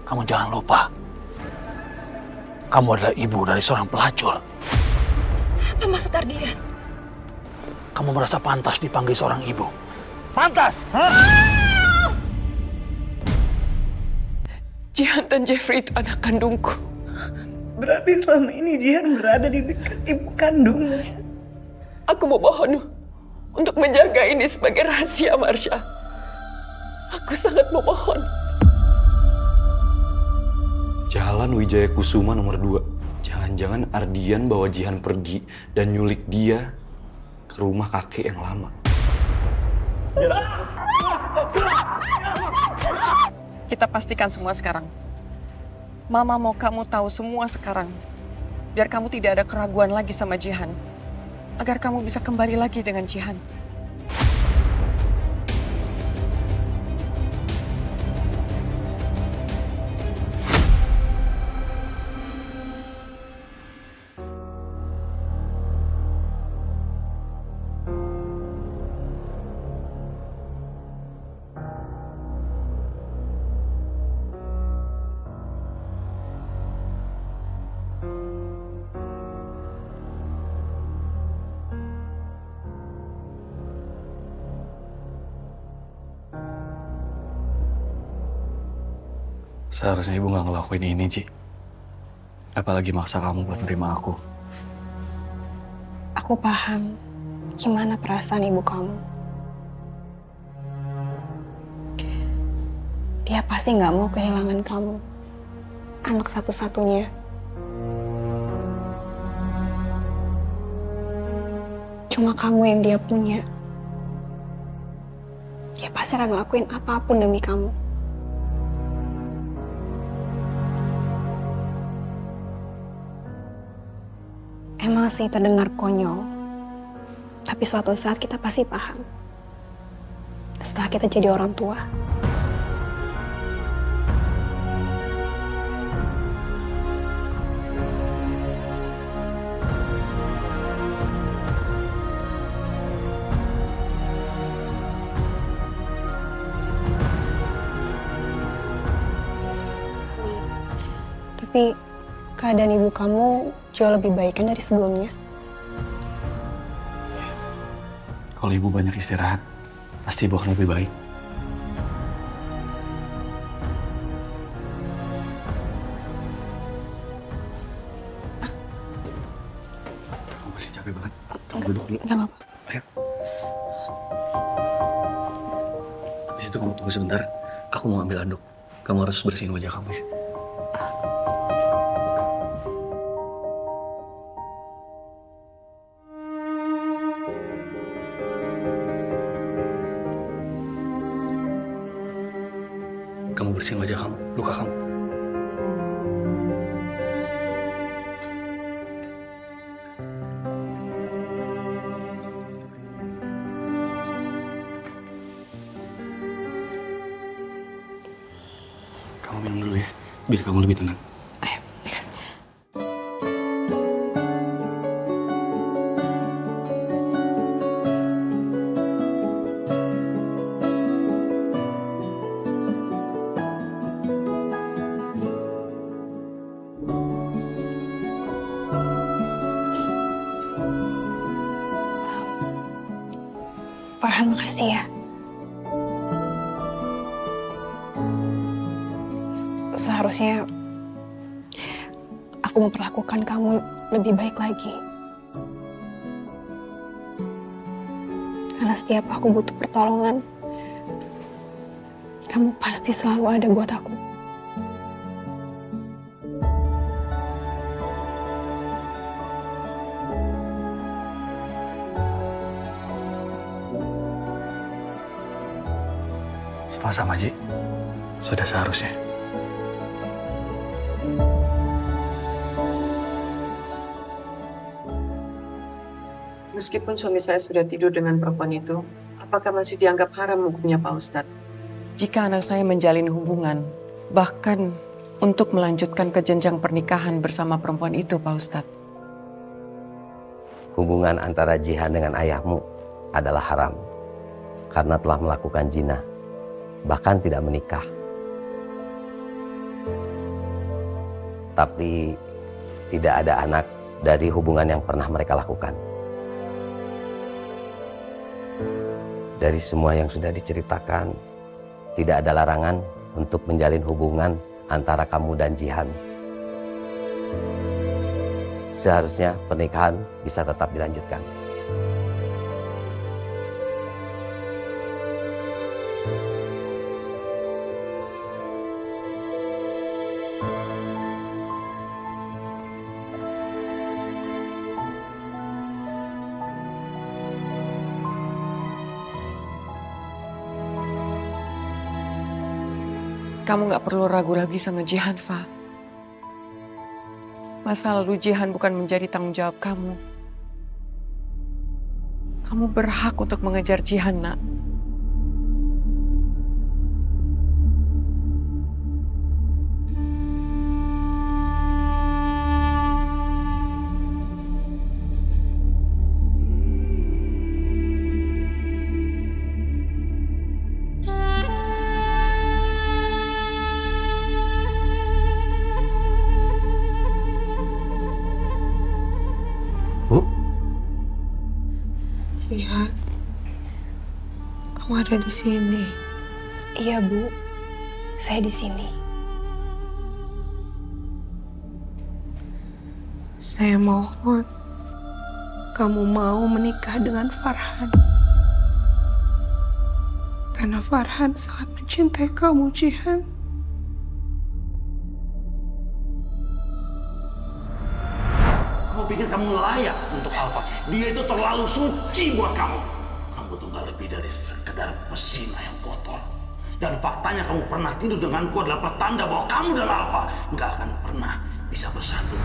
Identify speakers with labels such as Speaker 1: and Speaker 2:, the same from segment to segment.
Speaker 1: Kamu jangan lupa, kamu adalah ibu dari seorang pelacur.
Speaker 2: Apa maksud Ardian?
Speaker 1: Kamu merasa pantas dipanggil seorang ibu? Pantas? Hah?
Speaker 2: Jihan dan Jeffrey itu anak kandungku.
Speaker 3: Berarti selama ini Jihan berada di dekat ibu kandungnya.
Speaker 2: Aku memohon untuk menjaga ini sebagai rahasia, Marsha. Aku sangat memohon.
Speaker 4: Jalan Wijaya Kusuma nomor 2. Jangan-jangan Ardian bawa Jihan pergi dan nyulik dia ke rumah kakek yang lama.
Speaker 2: Kita pastikan semua sekarang. Mama mau kamu tahu semua sekarang. Biar kamu tidak ada keraguan lagi sama Jihan. Agar kamu bisa kembali lagi dengan Jihan.
Speaker 4: Seharusnya ibu gak ngelakuin ini, Ci. Apalagi maksa kamu buat nerima aku.
Speaker 5: Aku paham gimana perasaan ibu kamu. Dia pasti nggak mau kehilangan kamu, anak satu-satunya. Cuma kamu yang dia punya. Dia pasti akan ngelakuin apapun demi kamu. Emang sih terdengar konyol, tapi suatu saat kita pasti paham. Setelah kita jadi orang tua. Tapi keadaan ibu kamu jauh lebih baik kan dari sebelumnya.
Speaker 4: Kalau ibu banyak istirahat, pasti ibu akan lebih baik. Kamu pasti capek banget. Kamu duduk dulu.
Speaker 5: Gak apa-apa.
Speaker 4: Ayo. Habis itu kamu tunggu sebentar. Aku mau ambil anduk. Kamu harus bersihin wajah kamu ya. Kamu bersihin wajah kamu, luka kamu. Kamu minum dulu ya, biar kamu lebih tenang.
Speaker 5: Ayo, dikasih. Farhan, makasih ya. Seharusnya aku memperlakukan kamu lebih baik lagi. Karena setiap aku butuh pertolongan, kamu pasti selalu ada buat aku.
Speaker 4: Sama-sama, Ji. Sudah seharusnya.
Speaker 6: Meskipun suami saya sudah tidur dengan perempuan itu, apakah masih dianggap haram hukumnya Pak Ustadz?
Speaker 2: Jika anak saya menjalin hubungan, bahkan untuk melanjutkan ke jenjang pernikahan bersama perempuan itu, Pak Ustadz.
Speaker 7: Hubungan antara Jihan dengan ayahmu adalah haram karena telah melakukan zina, bahkan tidak menikah. tapi tidak ada anak dari hubungan yang pernah mereka lakukan. Dari semua yang sudah diceritakan, tidak ada larangan untuk menjalin hubungan antara kamu dan Jihan. Seharusnya pernikahan bisa tetap dilanjutkan.
Speaker 2: Kamu nggak perlu ragu lagi sama Jihan, Fa. Masa lalu Jihan bukan menjadi tanggung jawab kamu. Kamu berhak untuk mengejar Jihan, nak.
Speaker 7: Bu,
Speaker 5: Jihan, kamu ada di sini. Iya, Bu. Saya di sini. Saya mohon kamu mau menikah dengan Farhan. Karena Farhan sangat mencintai kamu, Jihan.
Speaker 1: Kamu pikir kamu layak untuk Alfa? Dia itu terlalu suci buat kamu. Kamu tuh gak lebih dari sekedar mesin ayam kotor. Dan faktanya kamu pernah tidur denganku adalah pertanda bahwa kamu dan Alfa gak akan pernah bisa bersatu.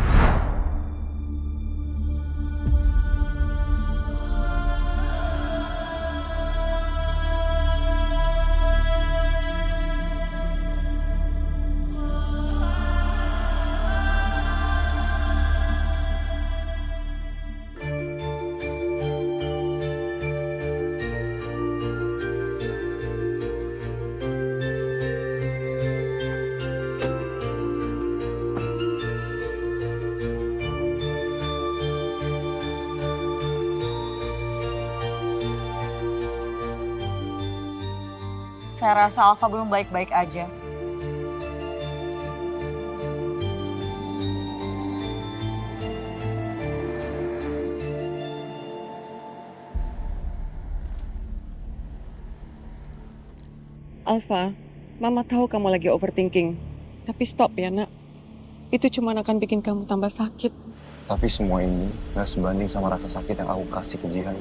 Speaker 8: Saya rasa Alfa belum baik-baik aja.
Speaker 2: Alfa, Mama tahu kamu lagi overthinking. Tapi stop ya, nak. Itu cuma akan bikin kamu tambah sakit.
Speaker 4: Tapi semua ini gak sebanding sama rasa sakit yang aku kasih ke Jihan.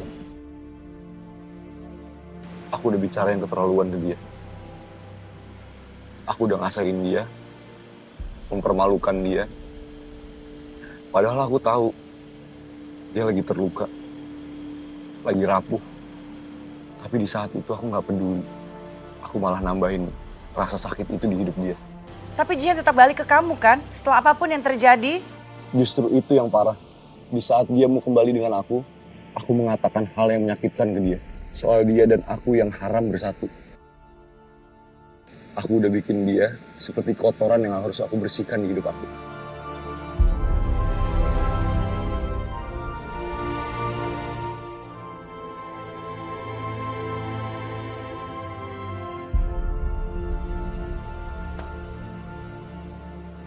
Speaker 4: Aku udah bicara yang keterlaluan ke dia. Aku udah ngasarin dia, mempermalukan dia. Padahal aku tahu dia lagi terluka, lagi rapuh. Tapi di saat itu aku gak peduli. Aku malah nambahin rasa sakit itu di hidup dia.
Speaker 8: Tapi Jihan tetap balik ke kamu kan? Setelah apapun yang terjadi.
Speaker 4: Justru itu yang parah. Di saat dia mau kembali dengan aku mengatakan hal yang menyakitkan ke dia. Soal dia dan aku yang haram bersatu. Aku udah bikin dia seperti kotoran yang harus aku bersihkan di hidup aku.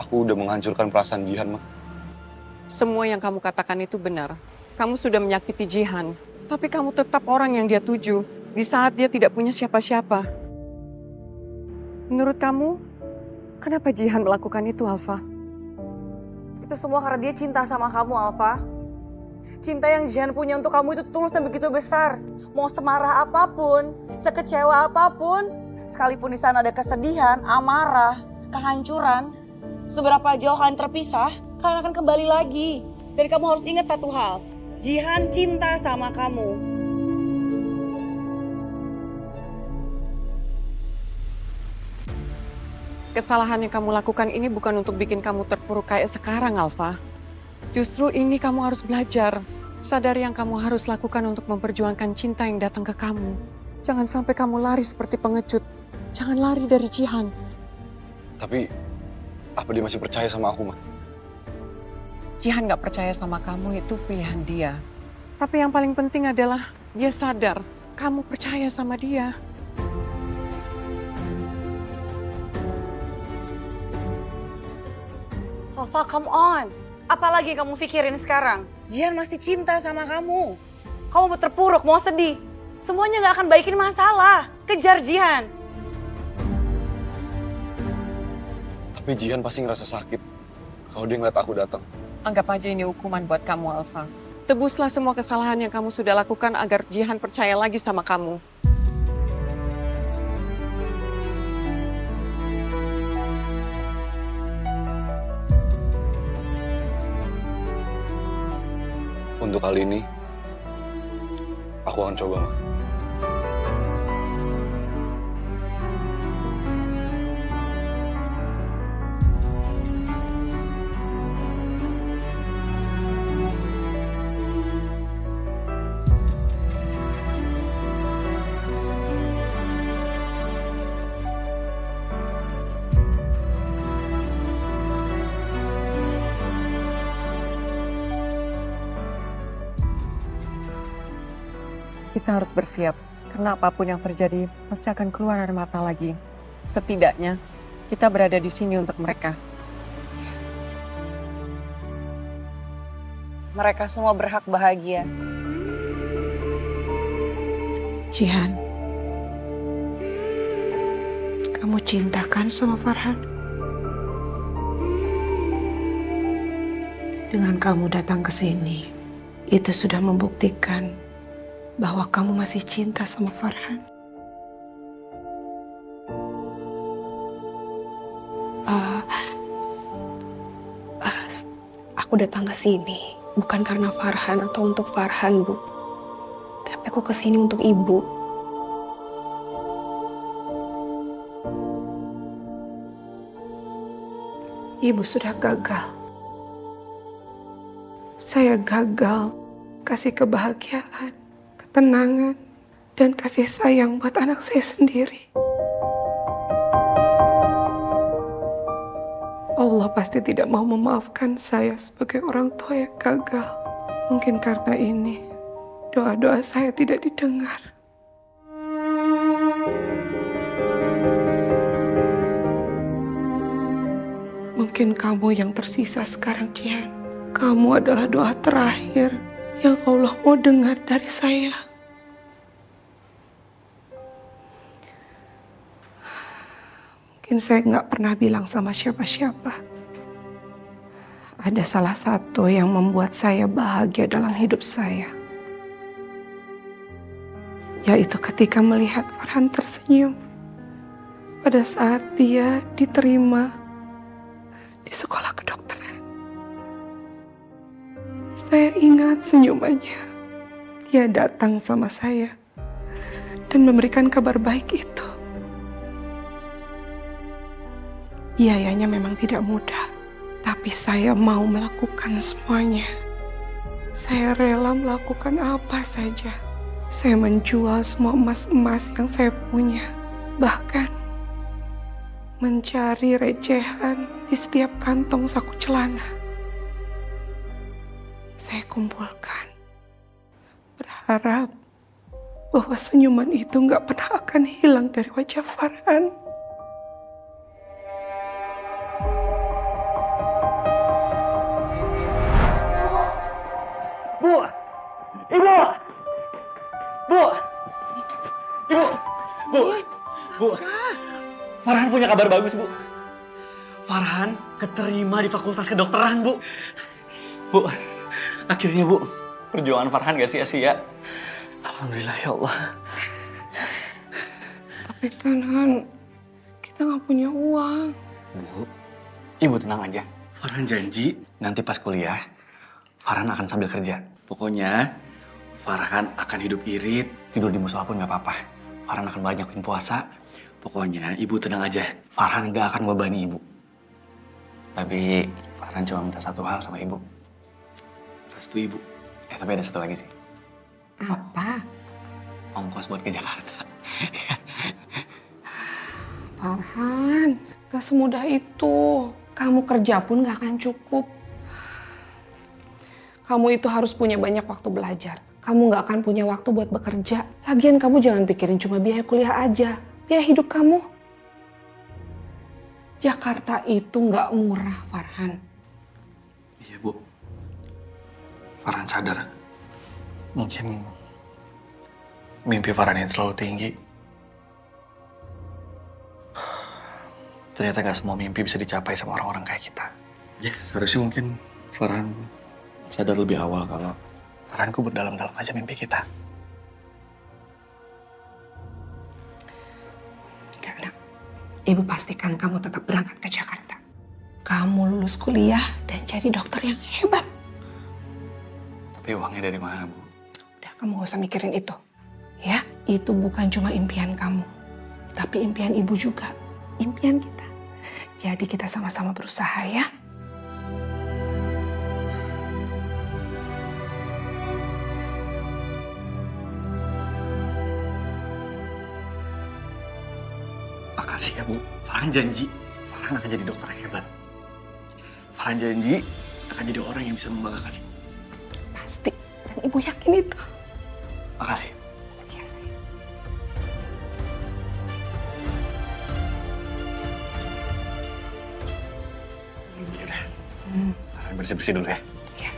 Speaker 4: Aku udah menghancurkan perasaan Jihan, Ma.
Speaker 2: Semua yang kamu katakan itu benar. Kamu sudah menyakiti Jihan. Tapi kamu tetap orang yang dia tuju. Di saat dia tidak punya siapa-siapa. Menurut kamu, kenapa Jihan melakukan itu, Alfa?
Speaker 8: Itu semua karena dia cinta sama kamu, Alfa. Cinta yang Jihan punya untuk kamu itu tulus dan begitu besar. Mau semarah apapun, sekecewa apapun. Sekalipun di sana ada kesedihan, amarah, kehancuran. Seberapa jauh kalian terpisah, kalian akan kembali lagi. Dan kamu harus ingat satu hal. Jihan cinta sama kamu.
Speaker 2: Kesalahan yang kamu lakukan ini bukan untuk bikin kamu terpuruk kayak sekarang, Alfa. Justru ini kamu harus belajar. Sadari yang kamu harus lakukan untuk memperjuangkan cinta yang datang ke kamu. Jangan sampai kamu lari seperti pengecut. Jangan lari dari Jihan.
Speaker 4: Tapi, apa dia masih percaya sama aku, Ma?
Speaker 2: Jihan gak percaya sama kamu itu pilihan dia. Tapi yang paling penting adalah dia sadar kamu percaya sama dia.
Speaker 8: Alfa, come on. Apalagi yang kamu pikirin sekarang? Jihan masih cinta sama kamu. Kamu mau terpuruk, mau sedih. Semuanya gak akan baikin masalah. Kejar Jihan.
Speaker 4: Tapi Jihan pasti ngerasa sakit kalau dia ngeliat aku datang.
Speaker 2: Anggap aja ini hukuman buat kamu, Alfa. Tebuslah semua kesalahan yang kamu sudah lakukan agar Jihan percaya lagi sama kamu.
Speaker 4: Untuk kali ini, aku akan coba, Ma.
Speaker 2: Kita harus bersiap, karena apapun yang terjadi pasti akan keluar air mata lagi. Setidaknya, kita berada di sini untuk mereka.
Speaker 8: Mereka semua berhak bahagia.
Speaker 3: Jihan, kamu cintakan sama Farhan? Dengan kamu datang ke sini, itu sudah membuktikan bahwa kamu masih cinta sama Farhan.
Speaker 5: Aku datang ke sini bukan karena Farhan atau untuk Farhan, Bu. Tapi aku ke sini untuk Ibu.
Speaker 3: Ibu sudah gagal. Saya gagal kasih kebahagiaan, ketenangan, dan kasih sayang buat anak saya sendiri. Allah pasti tidak mau memaafkan saya sebagai orang tua yang gagal. Mungkin karena ini, doa-doa saya tidak didengar. Mungkin kamu yang tersisa sekarang, Jihan. Kamu adalah doa terakhir yang Allah mau dengar dari saya. Mungkin saya nggak pernah bilang sama siapa-siapa. Ada salah satu yang membuat saya bahagia dalam hidup saya. Yaitu ketika melihat Farhan tersenyum pada saat dia diterima di sekolah kedokteran. Saya ingat senyumannya. Dia datang sama saya dan memberikan kabar baik itu. Biayanya memang tidak mudah, tapi saya mau melakukan semuanya. Saya rela melakukan apa saja. Saya menjual semua emas-emas yang saya punya. Bahkan mencari recehan di setiap kantong saku celana. Saya kumpulkan. Berharap bahwa senyuman itu nggak pernah akan hilang dari wajah Farhan.
Speaker 1: Bu! Ibu! Bu! Ibu! Bu! Bu! Farhan punya kabar bagus, Bu. Farhan keterima di Fakultas Kedokteran, Bu. Bu, akhirnya, Bu. Perjuangan Farhan gak sia-sia. Alhamdulillah, ya Allah.
Speaker 3: Tapi kan, Han, kita nggak punya uang.
Speaker 9: Bu, Ibu tenang aja. Farhan janji nanti pas kuliah, Farhan akan sambil kerja. Pokoknya Farhan akan hidup irit, tidur di musola pun gak apa-apa. Farhan akan banyakin puasa. Pokoknya Ibu tenang aja, Farhan gak akan membebani Ibu. Tapi Farhan cuma minta satu hal sama Ibu. Restu Ibu. Tapi ada satu lagi sih.
Speaker 3: Apa?
Speaker 9: Ongkos buat ke Jakarta.
Speaker 3: Farhan, gak semudah itu. Kamu kerja pun gak akan cukup. Kamu itu harus punya banyak waktu belajar. Kamu gak akan punya waktu buat bekerja. Lagian kamu jangan pikirin cuma biaya kuliah aja. Biaya hidup kamu. Jakarta itu gak murah, Farhan.
Speaker 9: Iya, Bu. Farhan sadar. Mungkin mimpi Farhan yang terlalu tinggi. Ternyata gak semua mimpi bisa dicapai sama orang-orang kayak kita. Ya, seharusnya mungkin Farhan sadar lebih awal kalau Farhan kubur dalam-dalam aja mimpi kita.
Speaker 3: Gak, Nak. Ibu pastikan kamu tetap berangkat ke Jakarta. Kamu lulus kuliah dan jadi dokter yang hebat.
Speaker 9: Tapi uangnya dari mana, Bu?
Speaker 3: Udah, kamu gak usah mikirin itu. Ya, itu bukan cuma impian kamu. Tapi impian ibu juga. Impian kita. Jadi kita sama-sama berusaha ya.
Speaker 9: Makasih ya, Bu. Farhan janji, Farhan akan jadi dokter yang hebat. Farhan janji akan jadi orang yang bisa membanggakan Ibu.
Speaker 3: Pasti. Dan ibu yakin itu.
Speaker 9: Makasih.
Speaker 3: Ya, sayang.
Speaker 9: Yaudah. Farhan bersih-bersih dulu ya.
Speaker 3: Ya.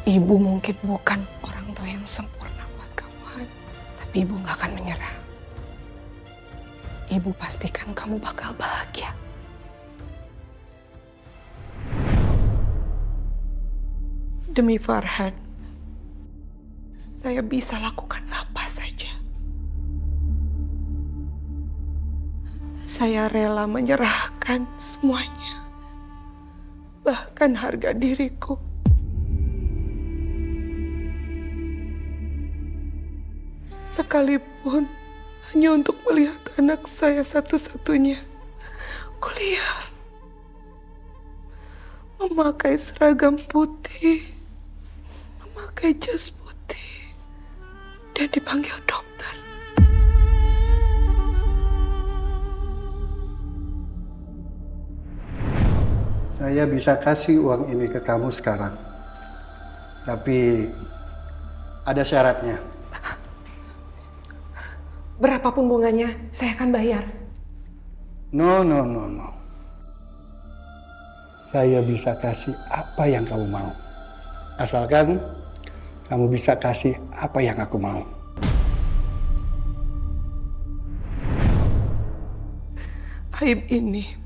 Speaker 3: Ibu mungkin bukan orang tua yang sempurna buat kamu, Han. Tapi ibu gak akan menyerah. Ibu pastikan kamu bakal bahagia. Demi Farhan, saya bisa lakukan apa saja. Saya rela menyerahkan semuanya, bahkan harga diriku. Sekalipun hanya untuk melihat anak saya satu-satunya kuliah, memakai seragam putih, memakai jas putih, dan dipanggil dokter.
Speaker 10: Saya bisa kasih uang ini ke kamu sekarang. Tapi ada syaratnya.
Speaker 3: Berapapun bunganya, saya akan bayar.
Speaker 10: No. Saya bisa kasih apa yang kamu mau. Asalkan kamu bisa kasih apa yang aku mau.
Speaker 3: Aib ini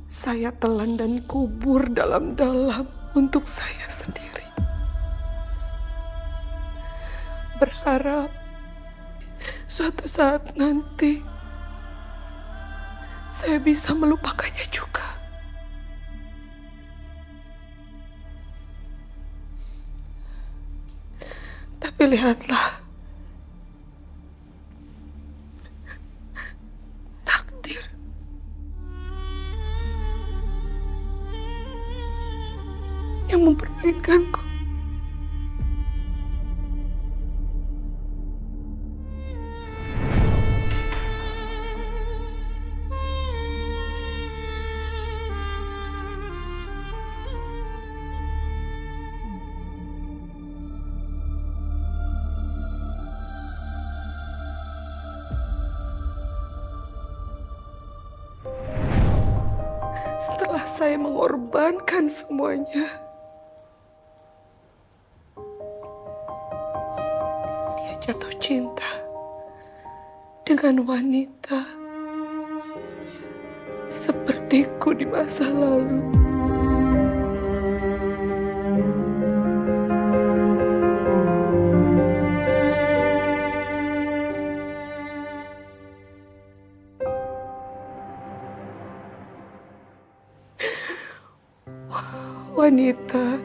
Speaker 3: saya telan dan kubur dalam-dalam untuk saya sendiri. Berharap suatu saat nanti saya bisa melupakannya juga. Tapi lihatlah, takdir yang mempermainkanku. Setelah saya mengorbankan semuanya, dia jatuh cinta dengan wanita sepertiku di masa lalu. Wanita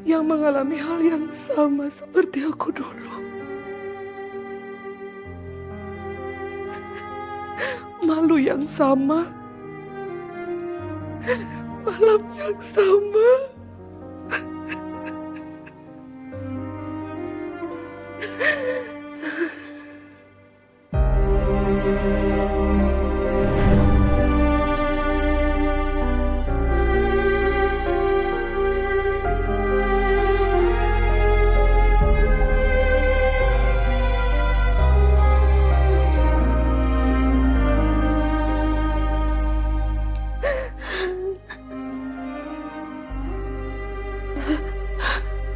Speaker 3: yang mengalami hal yang sama seperti aku dulu. Malu yang sama, malam yang sama.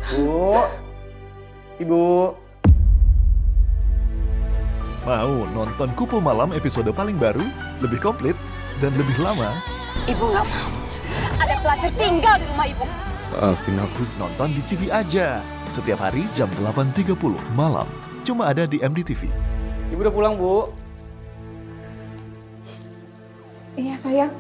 Speaker 9: Bu, Ibu.
Speaker 11: Mau nonton Kupu Malam episode paling baru, lebih komplit, dan lebih lama?
Speaker 8: Ibu nggak mau. Ada pelacur tinggal di rumah ibu.
Speaker 11: Maafin aku. Nonton di TV aja. Setiap hari jam 8.30 malam. Cuma ada di MDTV.
Speaker 9: Ibu udah pulang, Bu.
Speaker 3: Iya sayang.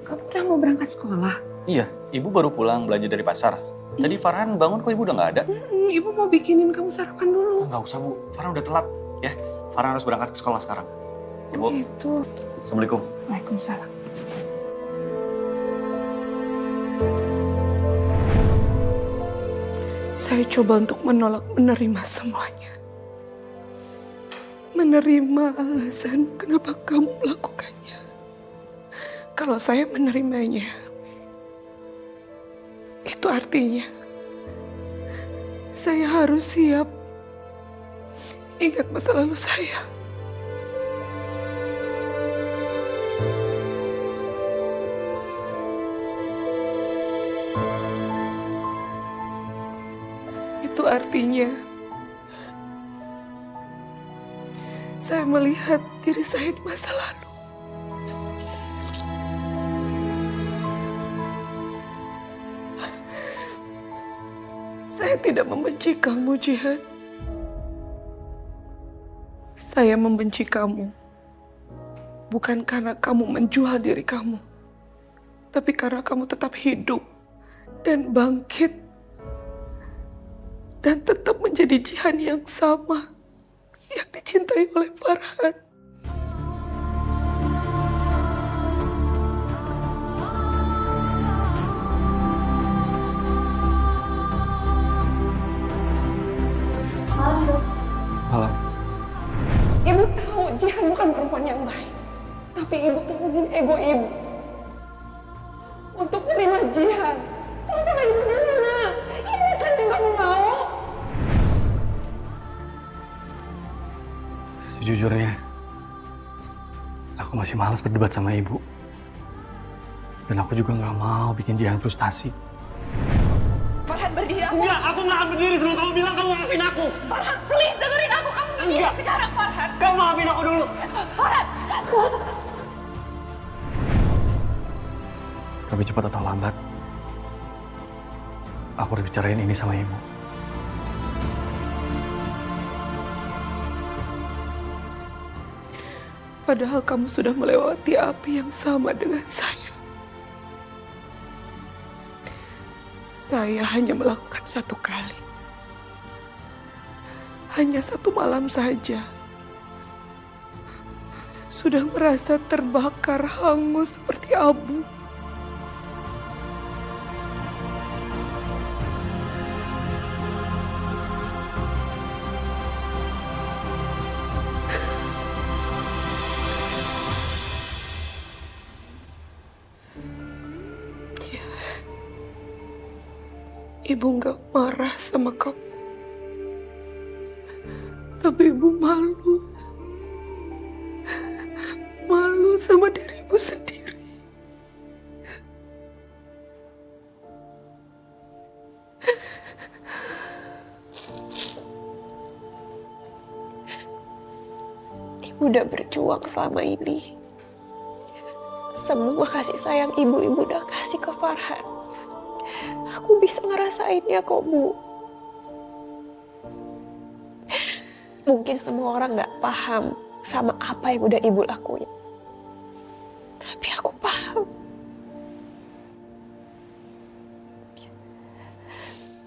Speaker 3: Kamu udah mau berangkat sekolah?
Speaker 9: Iya, Ibu baru pulang belanja dari pasar. Tadi Farhan bangun kok Ibu udah nggak ada.
Speaker 3: Ibu mau bikinin kamu sarapan dulu.
Speaker 9: Nggak usah, Bu. Farhan udah telat. Ya, Farhan harus berangkat ke sekolah sekarang. Ibu.
Speaker 3: Itu.
Speaker 9: Assalamualaikum.
Speaker 3: Waalaikumsalam. Saya coba untuk menolak menerima semuanya. Menerima alasan kenapa kamu melakukannya. Kalau saya menerimanya, itu artinya saya harus siap ingat masa lalu saya. Itu artinya saya melihat diri saya di masa lalu. Saya tidak membenci kamu, Jihan. Saya membenci kamu bukan karena kamu menjual diri kamu, tapi karena kamu tetap hidup dan bangkit dan tetap menjadi Jihan yang sama yang dicintai oleh Farhan.
Speaker 9: Malam.
Speaker 3: Ibu tahu Jihan bukan perempuan yang baik, tapi ibu turunin ego ibu untuk menerima Jihan. Terus sama ibu dulu, nak. Ibu kan yang kamu mau.
Speaker 9: Sejujurnya, aku masih malas berdebat sama Ibu. Dan aku juga nggak mau bikin Jihan frustasi.
Speaker 8: Farhan berdiri aku.
Speaker 1: Enggak, aku nggak akan berdiri sebelum kamu bilang kamu maafin aku.
Speaker 8: Farhan, please dengerin aku. Kamu berdiri sekarang, Farhan.
Speaker 1: Kamu maafin aku dulu.
Speaker 8: Farhan.
Speaker 9: Tapi cepat atau lambat, aku harus bicarain ini sama Ibu.
Speaker 3: Padahal kamu sudah melewati api yang sama dengan saya. Saya hanya melakukan satu kali. Hanya satu malam saja. Sudah merasa terbakar hangus seperti abu. Ibu nggak marah sama kamu. Tapi ibu malu. Malu sama diri ibu sendiri. Ibu udah berjuang selama ini. Semua kasih sayang ibu udah kasih ke Farhan. Aku bisa ngerasainnya kok, Bu. Mungkin semua orang gak paham sama apa yang udah ibu lakuin. Tapi aku paham.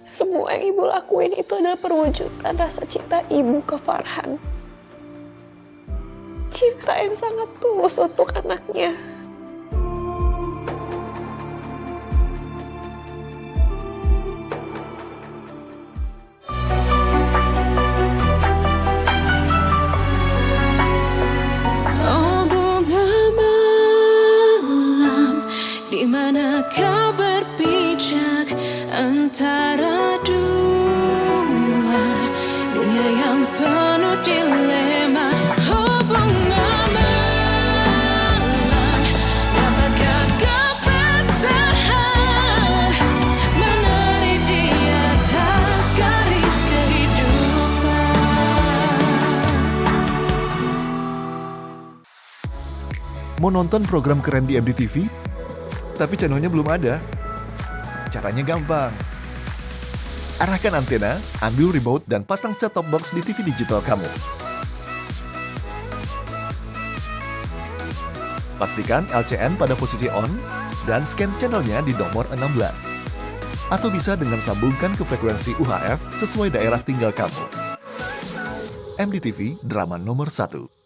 Speaker 3: Semua yang ibu lakuin itu adalah perwujudan rasa cinta ibu ke Farhan. Cinta yang sangat tulus untuk anaknya.
Speaker 12: Di mana kau berpijak antara dua dunia yang penuh dilema. Hubungan malam, dapatkah kau bertahan
Speaker 11: Mau nonton program keren di MDTV? Tapi channelnya belum ada? Caranya gampang. Arahkan antena, ambil remote, dan pasang set-top box di TV digital kamu. Pastikan LCN pada posisi on, dan scan channelnya di nomor 16. Atau bisa dengan sambungkan ke frekuensi UHF sesuai daerah tinggal kamu. MDTV, drama nomor 1.